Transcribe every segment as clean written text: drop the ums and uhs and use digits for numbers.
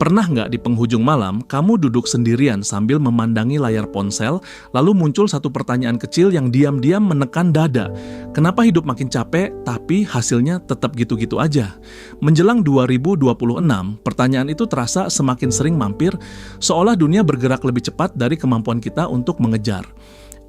Pernah nggak di penghujung malam, kamu duduk sendirian sambil memandangi layar ponsel, lalu muncul satu pertanyaan kecil yang diam-diam menekan dada. Kenapa hidup makin capek, tapi hasilnya tetap gitu-gitu aja? Menjelang 2026, pertanyaan itu terasa semakin sering mampir, seolah dunia bergerak lebih cepat dari kemampuan kita untuk mengejar.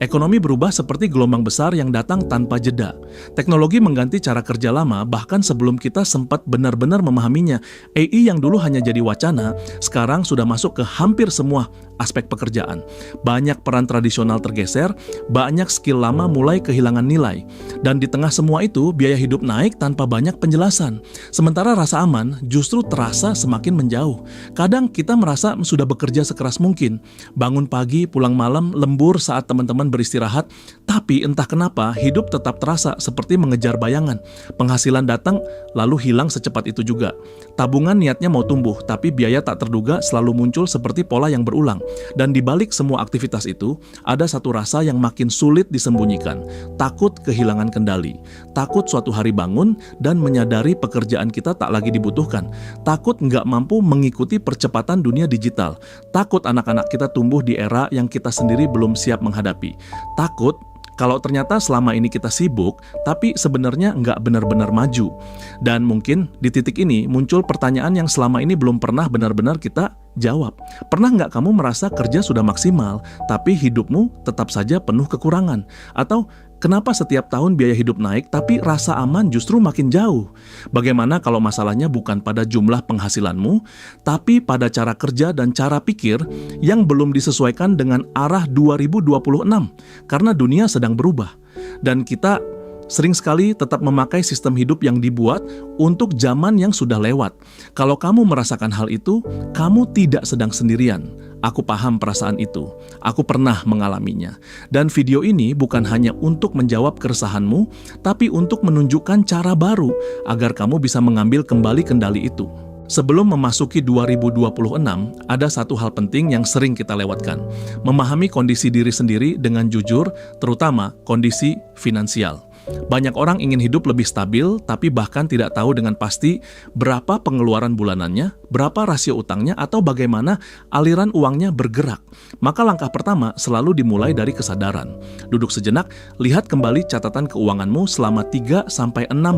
Ekonomi berubah seperti gelombang besar yang datang tanpa jeda. Teknologi mengganti cara kerja lama bahkan sebelum kita sempat benar-benar memahaminya. AI yang dulu hanya jadi wacana, sekarang sudah masuk ke hampir semua aspek pekerjaan. Banyak peran tradisional tergeser, banyak skill lama mulai kehilangan nilai. Dan di tengah semua itu, biaya hidup naik tanpa banyak penjelasan. Sementara rasa aman justru terasa semakin menjauh. Kadang kita merasa sudah bekerja sekeras mungkin. Bangun pagi, pulang malam, lembur saat teman-teman beristirahat, tapi entah kenapa hidup tetap terasa seperti mengejar bayangan. Penghasilan datang, lalu hilang secepat itu juga. Tabungan niatnya mau tumbuh, tapi biaya tak terduga selalu muncul seperti pola yang berulang. Dan di balik semua aktivitas itu, ada satu rasa yang makin sulit disembunyikan. Takut kehilangan kendali. Takut suatu hari bangun dan menyadari pekerjaan kita tak lagi dibutuhkan. Takut nggak mampu mengikuti percepatan dunia digital. Takut anak-anak kita tumbuh di era yang kita sendiri belum siap menghadapi. Takut kalau ternyata selama ini kita sibuk, tapi sebenarnya nggak benar-benar maju. Dan mungkin di titik ini muncul pertanyaan yang selama ini belum pernah benar-benar kita jawab. Pernah nggak kamu merasa kerja sudah maksimal, tapi hidupmu tetap saja penuh kekurangan? Atau kenapa setiap tahun biaya hidup naik, tapi rasa aman justru makin jauh? Bagaimana kalau masalahnya bukan pada jumlah penghasilanmu, tapi pada cara kerja dan cara pikir yang belum disesuaikan dengan arah 2026? Karena dunia sedang berubah. Dan kita sering sekali tetap memakai sistem hidup yang dibuat untuk zaman yang sudah lewat. Kalau kamu merasakan hal itu, kamu tidak sedang sendirian. Aku paham perasaan itu. Aku pernah mengalaminya. Dan video ini bukan hanya untuk menjawab keresahanmu, tapi untuk menunjukkan cara baru agar kamu bisa mengambil kembali kendali itu. Sebelum memasuki 2026, ada satu hal penting yang sering kita lewatkan. Memahami kondisi diri sendiri dengan jujur, terutama kondisi finansial. Banyak orang ingin hidup lebih stabil, tapi bahkan tidak tahu dengan pasti berapa pengeluaran bulanannya, berapa rasio utangnya, atau bagaimana aliran uangnya bergerak. Maka langkah pertama selalu dimulai dari kesadaran. Duduk sejenak, lihat kembali catatan keuanganmu selama 3-6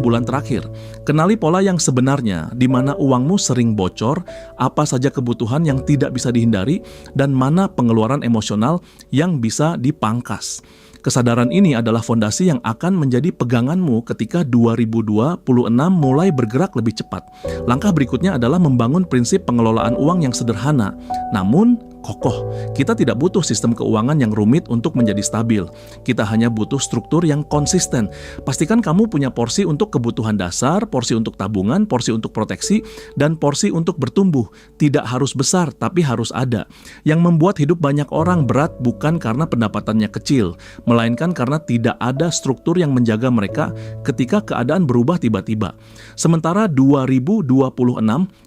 bulan terakhir. Kenali pola yang sebenarnya, di mana uangmu sering bocor, apa saja kebutuhan yang tidak bisa dihindari, dan mana pengeluaran emosional yang bisa dipangkas. Kesadaran ini adalah fondasi yang akan menjadi peganganmu ketika 2026 mulai bergerak lebih cepat. Langkah berikutnya adalah membangun prinsip pengelolaan uang yang sederhana, namun kokoh. Kita tidak butuh sistem keuangan yang rumit untuk menjadi stabil. Kita hanya butuh struktur yang konsisten. Pastikan kamu punya porsi untuk kebutuhan dasar, porsi untuk tabungan, porsi untuk proteksi, dan porsi untuk bertumbuh. Tidak harus besar, tapi harus ada. Yang membuat hidup banyak orang berat bukan karena pendapatannya kecil, melainkan karena tidak ada struktur yang menjaga mereka ketika keadaan berubah tiba-tiba. Sementara 2026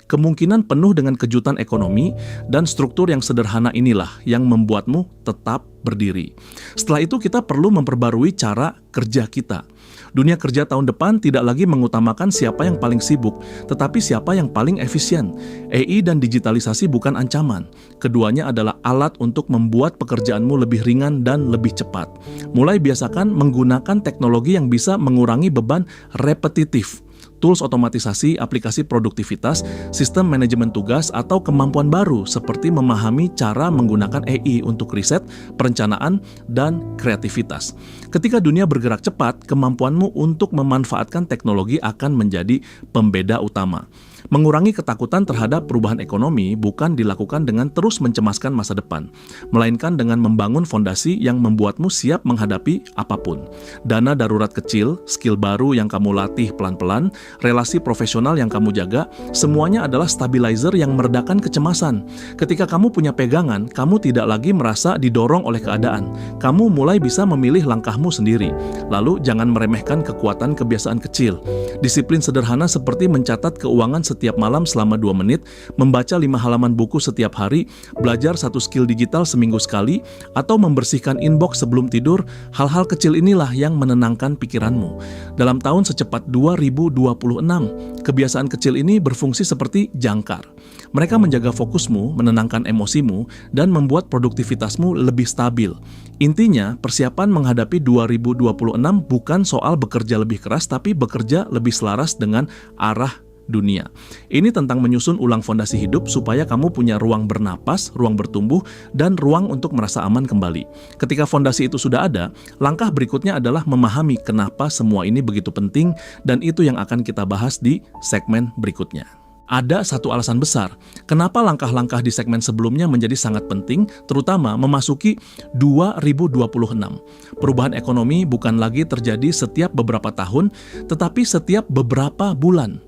kemungkinan penuh dengan kejutan ekonomi, dan struktur yang sederhana inilah yang membuatmu tetap berdiri. Setelah itu kita perlu memperbarui cara kerja kita. Dunia kerja tahun depan tidak lagi mengutamakan siapa yang paling sibuk, tetapi siapa yang paling efisien. AI dan digitalisasi bukan ancaman. Keduanya adalah alat untuk membuat pekerjaanmu lebih ringan dan lebih cepat. Mulai biasakan menggunakan teknologi yang bisa mengurangi beban repetitif. Tools otomatisasi, aplikasi produktivitas, sistem manajemen tugas, atau kemampuan baru seperti memahami cara menggunakan AI untuk riset, perencanaan, dan kreativitas. Ketika dunia bergerak cepat, kemampuanmu untuk memanfaatkan teknologi akan menjadi pembeda utama. Mengurangi ketakutan terhadap perubahan ekonomi bukan dilakukan dengan terus mencemaskan masa depan, melainkan dengan membangun fondasi yang membuatmu siap menghadapi apapun. Dana darurat kecil, skill baru yang kamu latih pelan-pelan, relasi profesional yang kamu jaga, semuanya adalah stabilizer yang meredakan kecemasan. Ketika kamu punya pegangan, kamu tidak lagi merasa didorong oleh keadaan. Kamu mulai bisa memilih langkahmu sendiri. Lalu jangan meremehkan kekuatan kebiasaan kecil. Disiplin sederhana seperti mencatat keuangan setiap malam selama 2 menit, membaca 5 halaman buku setiap hari, belajar 1 skill digital seminggu sekali, atau membersihkan inbox sebelum tidur, hal-hal kecil inilah yang menenangkan pikiranmu. Dalam tahun secepat 2026, kebiasaan kecil ini berfungsi seperti jangkar. Mereka menjaga fokusmu, menenangkan emosimu, dan membuat produktivitasmu lebih stabil. Intinya, persiapan menghadapi 2026 bukan soal bekerja lebih keras, tapi bekerja lebih selaras dengan arah dunia. Ini tentang menyusun ulang fondasi hidup supaya kamu punya ruang bernapas, ruang bertumbuh, dan ruang untuk merasa aman kembali. Ketika fondasi itu sudah ada, langkah berikutnya adalah memahami kenapa semua ini begitu penting, dan itu yang akan kita bahas di segmen berikutnya. Ada satu alasan besar kenapa langkah-langkah di segmen sebelumnya menjadi sangat penting, terutama memasuki 2026. Perubahan ekonomi bukan lagi terjadi setiap beberapa tahun, tetapi setiap beberapa bulan.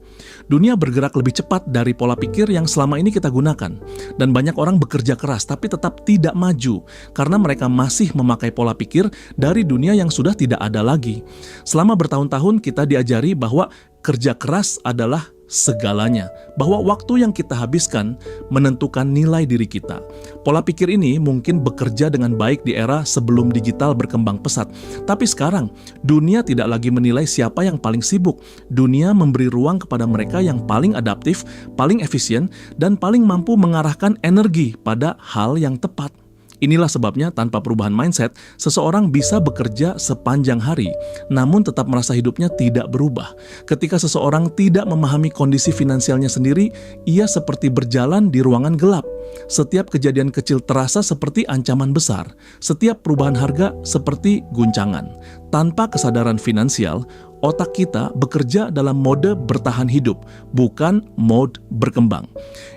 Dunia bergerak lebih cepat dari pola pikir yang selama ini kita gunakan. Dan banyak orang bekerja keras tapi tetap tidak maju karena mereka masih memakai pola pikir dari dunia yang sudah tidak ada lagi. Selama bertahun-tahun kita diajari bahwa kerja keras adalah segalanya, bahwa waktu yang kita habiskan menentukan nilai diri kita. Pola pikir ini mungkin bekerja dengan baik di era sebelum digital berkembang pesat, tapi sekarang dunia tidak lagi menilai siapa yang paling sibuk. Dunia memberi ruang kepada mereka yang paling adaptif, paling efisien, dan paling mampu mengarahkan energi pada hal yang tepat. Inilah sebabnya tanpa perubahan mindset, seseorang bisa bekerja sepanjang hari, namun tetap merasa hidupnya tidak berubah. Ketika seseorang tidak memahami kondisi finansialnya sendiri, ia seperti berjalan di ruangan gelap. Setiap kejadian kecil terasa seperti ancaman besar. Setiap perubahan harga seperti guncangan. Tanpa kesadaran finansial, otak kita bekerja dalam mode bertahan hidup, bukan mode berkembang.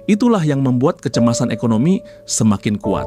Itulah yang membuat kecemasan ekonomi semakin kuat.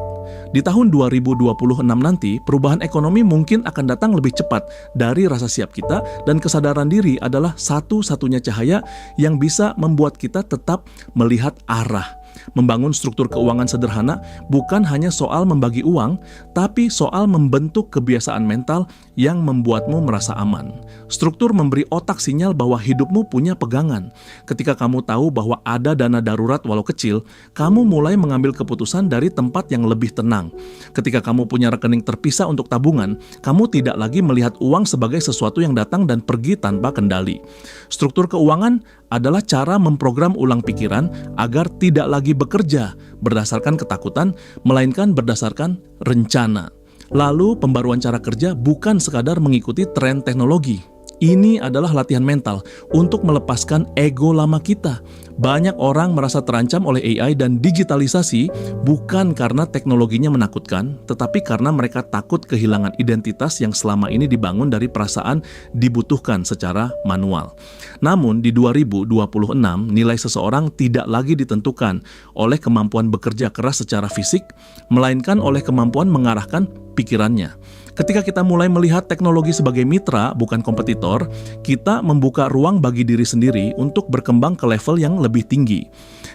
Di tahun 2026 nanti, perubahan ekonomi mungkin akan datang lebih cepat dari rasa siap kita, dan kesadaran diri adalah satu-satunya cahaya yang bisa membuat kita tetap melihat arah. Membangun struktur keuangan sederhana bukan hanya soal membagi uang, tapi soal membentuk kebiasaan mental yang membuatmu merasa aman. Struktur memberi otak sinyal bahwa hidupmu punya pegangan. Ketika kamu tahu bahwa ada dana darurat walau kecil, kamu mulai mengambil keputusan dari tempat yang lebih tenang. Ketika kamu punya rekening terpisah untuk tabungan, kamu tidak lagi melihat uang sebagai sesuatu yang datang dan pergi tanpa kendali. Struktur keuangan adalah cara memprogram ulang pikiran agar tidak lagi bekerja berdasarkan ketakutan, melainkan berdasarkan rencana. Lalu, pembaruan cara kerja bukan sekadar mengikuti tren teknologi. Ini adalah latihan mental untuk melepaskan ego lama kita. Banyak orang merasa terancam oleh AI dan digitalisasi bukan karena teknologinya menakutkan, tetapi karena mereka takut kehilangan identitas yang selama ini dibangun dari perasaan dibutuhkan secara manual. Namun di 2026, nilai seseorang tidak lagi ditentukan oleh kemampuan bekerja keras secara fisik, melainkan oleh kemampuan mengarahkan pikirannya. Ketika kita mulai melihat teknologi sebagai mitra, bukan kompetitor, kita membuka ruang bagi diri sendiri untuk berkembang ke level yang lebih tinggi.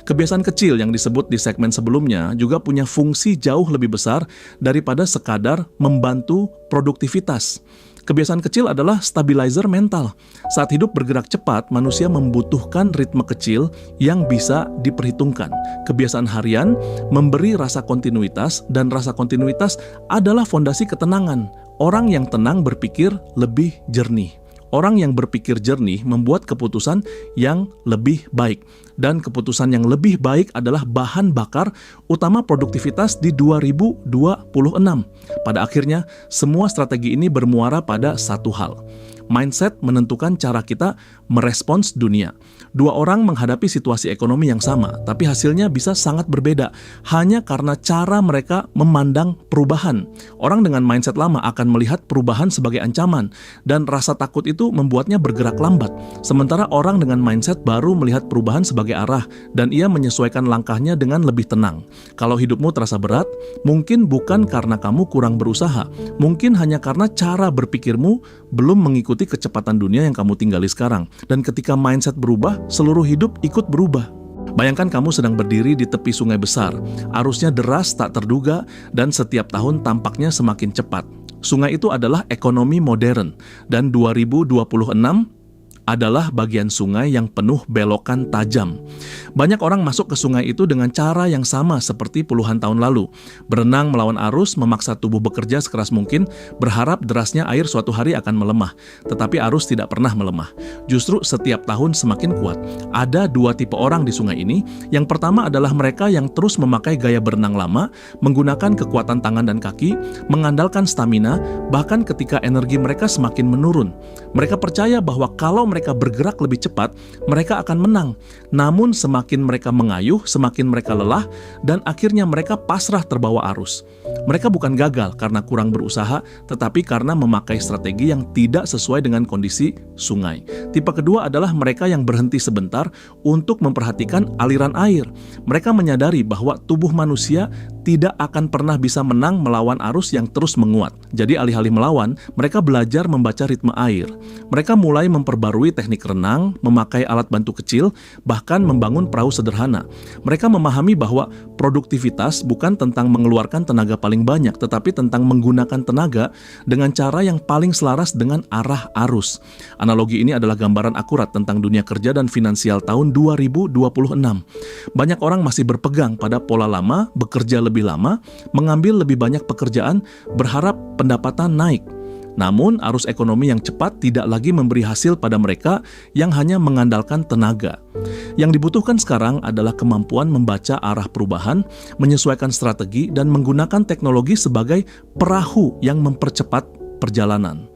Kebiasaan kecil yang disebut di segmen sebelumnya juga punya fungsi jauh lebih besar daripada sekadar membantu produktivitas. Kebiasaan kecil adalah stabilizer mental. Saat hidup bergerak cepat, manusia membutuhkan ritme kecil yang bisa diperhitungkan. Kebiasaan harian memberi rasa kontinuitas, dan rasa kontinuitas adalah fondasi ketenangan. Orang yang tenang berpikir lebih jernih. Orang yang berpikir jernih membuat keputusan yang lebih baik. Dan keputusan yang lebih baik adalah bahan bakar utama produktivitas di 2026. Pada akhirnya, semua strategi ini bermuara pada satu hal. Mindset menentukan cara kita merespons dunia. Dua orang menghadapi situasi ekonomi yang sama, tapi hasilnya bisa sangat berbeda hanya karena cara mereka memandang perubahan. Orang dengan mindset lama akan melihat perubahan sebagai ancaman, dan rasa takut itu membuatnya bergerak lambat. Sementara orang dengan mindset baru melihat perubahan sebagai arah, dan ia menyesuaikan langkahnya dengan lebih tenang. Kalau hidupmu terasa berat, mungkin bukan karena kamu kurang berusaha, mungkin hanya karena cara berpikirmu belum mengikuti kecepatan dunia yang kamu tinggali sekarang. Dan ketika mindset berubah, seluruh hidup ikut berubah. Bayangkan kamu sedang berdiri di tepi sungai besar. Arusnya deras tak terduga dan setiap tahun tampaknya semakin cepat. Sungai itu adalah ekonomi modern, dan 2026 adalah bagian sungai yang penuh belokan tajam. Banyak orang masuk ke sungai itu dengan cara yang sama seperti puluhan tahun lalu. Berenang melawan arus, memaksa tubuh bekerja sekeras mungkin, berharap derasnya air suatu hari akan melemah. Tetapi arus tidak pernah melemah. Justru setiap tahun semakin kuat. Ada dua tipe orang di sungai ini. Yang pertama adalah mereka yang terus memakai gaya berenang lama, menggunakan kekuatan tangan dan kaki, mengandalkan stamina, bahkan ketika energi mereka semakin menurun. Mereka percaya bahwa kalau mereka bergerak lebih cepat, mereka akan menang. Namun semakin mereka mengayuh, semakin mereka lelah, dan akhirnya mereka pasrah terbawa arus. Mereka bukan gagal karena kurang berusaha, tetapi karena memakai strategi yang tidak sesuai dengan kondisi sungai. Tipe kedua adalah mereka yang berhenti sebentar untuk memperhatikan aliran air. Mereka menyadari bahwa tubuh manusia tidak akan pernah bisa menang melawan arus yang terus menguat. Jadi alih-alih melawan, mereka belajar membaca ritme air. Mereka mulai memperbarui teknik renang, memakai alat bantu kecil, bahkan membangun perahu sederhana. Mereka memahami bahwa produktivitas bukan tentang mengeluarkan tenaga paling banyak, tetapi tentang menggunakan tenaga dengan cara yang paling selaras dengan arah arus. Analogi ini adalah gambaran akurat tentang dunia kerja dan finansial tahun 2026. Banyak orang masih berpegang pada pola lama, bekerja lebih lama, mengambil lebih banyak pekerjaan, berharap pendapatan naik. Namun, arus ekonomi yang cepat tidak lagi memberi hasil pada mereka yang hanya mengandalkan tenaga. Yang dibutuhkan sekarang adalah kemampuan membaca arah perubahan, menyesuaikan strategi, dan menggunakan teknologi sebagai perahu yang mempercepat perjalanan.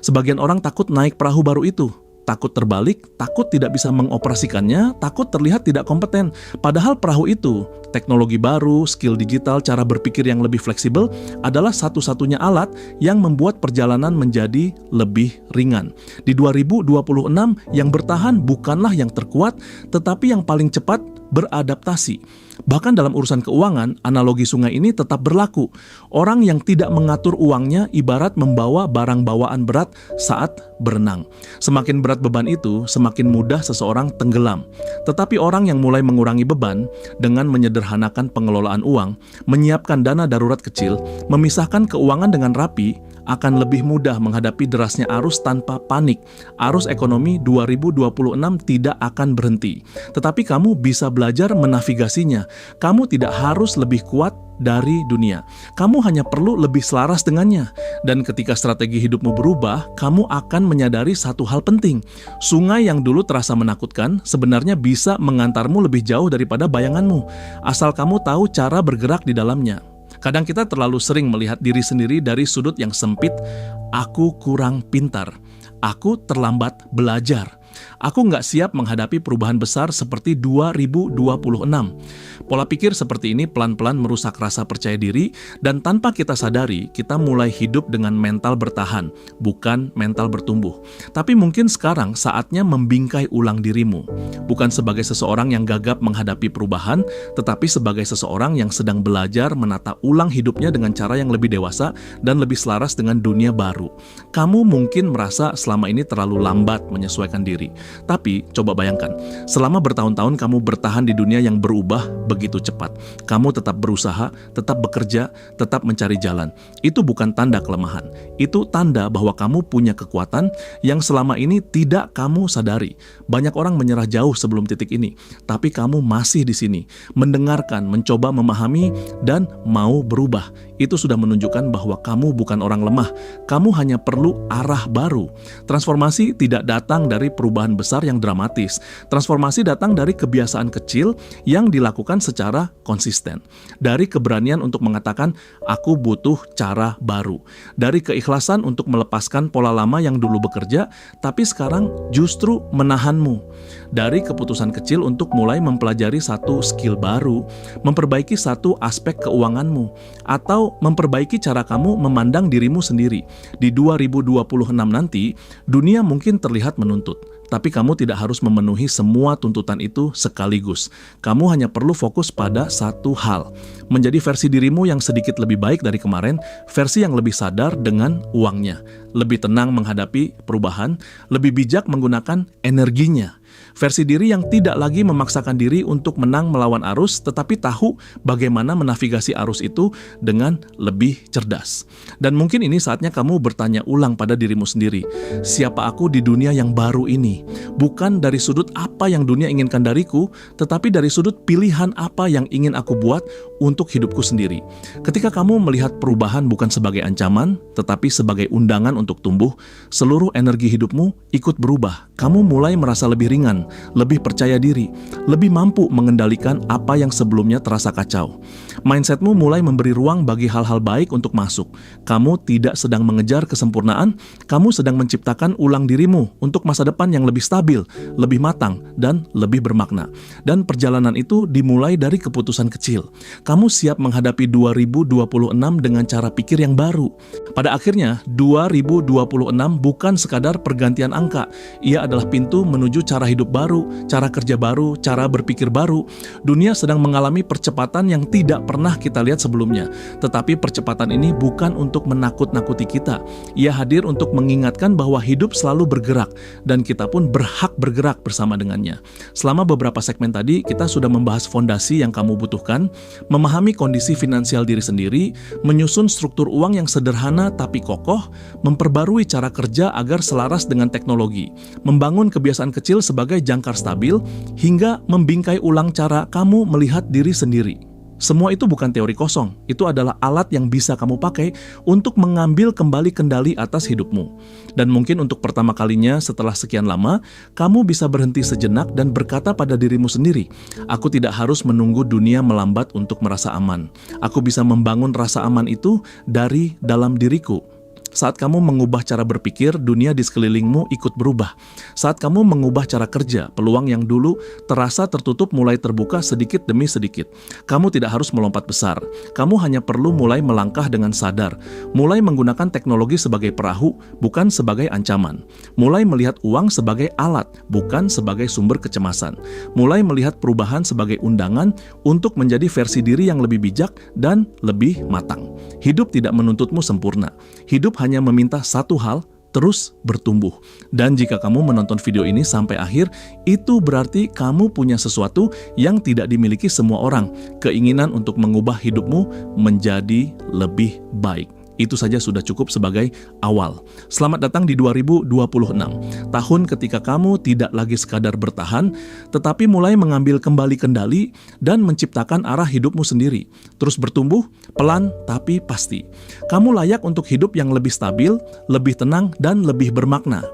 Sebagian orang takut naik perahu baru itu. Takut terbalik, takut tidak bisa mengoperasikannya, takut terlihat tidak kompeten. Padahal perahu itu, teknologi baru, skill digital, cara berpikir yang lebih fleksibel adalah satu-satunya alat yang membuat perjalanan menjadi lebih ringan. Di 2026, yang bertahan bukanlah yang terkuat, tetapi yang paling cepat beradaptasi. Bahkan dalam urusan keuangan, analogi sungai ini tetap berlaku. Orang yang tidak mengatur uangnya ibarat membawa barang bawaan berat saat berenang. Semakin berat beban itu, semakin mudah seseorang tenggelam. Tetapi orang yang mulai mengurangi beban dengan menyederhanakan pengelolaan uang, menyiapkan dana darurat kecil, memisahkan keuangan dengan rapi, akan lebih mudah menghadapi derasnya arus tanpa panik. Arus ekonomi 2026 tidak akan berhenti. Tetapi kamu bisa belajar menavigasinya. Kamu tidak harus lebih kuat dari dunia. Kamu hanya perlu lebih selaras dengannya. Dan ketika strategi hidupmu berubah, kamu akan menyadari satu hal penting. Sungai yang dulu terasa menakutkan sebenarnya bisa mengantarmu lebih jauh daripada bayanganmu, asal kamu tahu cara bergerak di dalamnya. Kadang kita terlalu sering melihat diri sendiri dari sudut yang sempit. Aku kurang pintar. Aku terlambat belajar. Aku nggak siap menghadapi perubahan besar seperti 2026. Pola pikir seperti ini pelan-pelan merusak rasa percaya diri, dan tanpa kita sadari, kita mulai hidup dengan mental bertahan, bukan mental bertumbuh. Tapi mungkin sekarang saatnya membingkai ulang dirimu. Bukan sebagai seseorang yang gagap menghadapi perubahan, tetapi sebagai seseorang yang sedang belajar menata ulang hidupnya dengan cara yang lebih dewasa dan lebih selaras dengan dunia baru. Kamu mungkin merasa selama ini terlalu lambat menyesuaikan diri. Tapi, coba bayangkan, selama bertahun-tahun kamu bertahan di dunia yang berubah begitu cepat. Kamu tetap berusaha, tetap bekerja, tetap mencari jalan. Itu bukan tanda kelemahan. Itu tanda bahwa kamu punya kekuatan yang selama ini tidak kamu sadari. Banyak orang menyerah jauh sebelum titik ini, tapi kamu masih di sini, mendengarkan, mencoba memahami, dan mau berubah. Itu sudah menunjukkan bahwa kamu bukan orang lemah. Kamu hanya perlu arah baru. Transformasi tidak datang dari perubahan besar yang dramatis. Transformasi datang dari kebiasaan kecil yang dilakukan secara konsisten. Dari keberanian untuk mengatakan, aku butuh cara baru. Dari keikhlasan untuk melepaskan pola lama yang dulu bekerja, tapi sekarang justru menahanmu. Dari keputusan kecil untuk mulai mempelajari satu skill baru, memperbaiki satu aspek keuanganmu, atau memperbaiki cara kamu memandang dirimu sendiri. Di 2026 nanti, dunia mungkin terlihat menuntut. Tapi kamu tidak harus memenuhi semua tuntutan itu sekaligus. Kamu hanya perlu fokus pada satu hal. Menjadi versi dirimu yang sedikit lebih baik dari kemarin, versi yang lebih sadar dengan uangnya. lebih tenang menghadapi perubahan, lebih bijak menggunakan energinya. Versi diri yang tidak lagi memaksakan diri untuk menang melawan arus, tetapi tahu bagaimana menavigasi arus itu dengan lebih cerdas. Dan mungkin ini saatnya kamu bertanya ulang pada dirimu sendiri, siapa aku di dunia yang baru ini? Bukan dari sudut apa yang dunia inginkan dariku, tetapi dari sudut pilihan apa yang ingin aku buat untuk hidupku sendiri. Ketika kamu melihat perubahan bukan sebagai ancaman, tetapi sebagai undangan untuk tumbuh, seluruh energi hidupmu ikut berubah. Kamu mulai merasa lebih ringan, lebih percaya diri, lebih mampu mengendalikan apa yang sebelumnya terasa kacau. Mindsetmu mulai memberi ruang bagi hal-hal baik untuk masuk. Kamu tidak sedang mengejar kesempurnaan, kamu sedang menciptakan ulang dirimu untuk masa depan yang lebih stabil, lebih matang, dan lebih bermakna. Dan perjalanan itu dimulai dari keputusan kecil. Kamu siap menghadapi 2026 dengan cara pikir yang baru. Pada akhirnya, 2026 bukan sekadar pergantian angka. Ia adalah pintu menuju cara hidup baru, cara kerja baru, cara berpikir baru. Dunia sedang mengalami percepatan yang tidak pernah kita lihat sebelumnya. Tetapi percepatan ini bukan untuk menakut-nakuti kita. Ia hadir untuk mengingatkan bahwa hidup selalu bergerak, dan kita pun berhak bergerak bersama dengannya. Selama beberapa segmen tadi, kita sudah membahas fondasi yang kamu butuhkan, memahami kondisi finansial diri sendiri, menyusun struktur uang yang sederhana tapi kokoh, memperbarui cara kerja agar selaras dengan teknologi, membangun kebiasaan kecil sebagai jangkar stabil, hingga membingkai ulang cara kamu melihat diri sendiri. Semua itu bukan teori kosong, itu adalah alat yang bisa kamu pakai untuk mengambil kembali kendali atas hidupmu. Dan mungkin untuk pertama kalinya setelah sekian lama, kamu bisa berhenti sejenak dan berkata pada dirimu sendiri, aku tidak harus menunggu dunia melambat untuk merasa aman. Aku bisa membangun rasa aman itu dari dalam diriku. Saat kamu mengubah cara berpikir, dunia di sekelilingmu ikut berubah. Saat kamu mengubah cara kerja, peluang yang dulu terasa tertutup mulai terbuka sedikit demi sedikit. Kamu tidak harus melompat besar. Kamu hanya perlu mulai melangkah dengan sadar. Mulai menggunakan teknologi sebagai perahu, bukan sebagai ancaman. Mulai melihat uang sebagai alat, bukan sebagai sumber kecemasan. Mulai melihat perubahan sebagai undangan untuk menjadi versi diri yang lebih bijak dan lebih matang. Hidup tidak menuntutmu sempurna. Hidup hanya meminta satu hal, terus bertumbuh. Dan jika kamu menonton video ini sampai akhir, itu berarti kamu punya sesuatu yang tidak dimiliki semua orang, keinginan untuk mengubah hidupmu menjadi lebih baik. Itu saja sudah cukup sebagai awal. Selamat datang di 2026, tahun ketika kamu tidak lagi sekadar bertahan, tetapi mulai mengambil kembali kendali dan menciptakan arah hidupmu sendiri. Terus bertumbuh, pelan tapi pasti. Kamu layak untuk hidup yang lebih stabil, lebih tenang, dan lebih bermakna.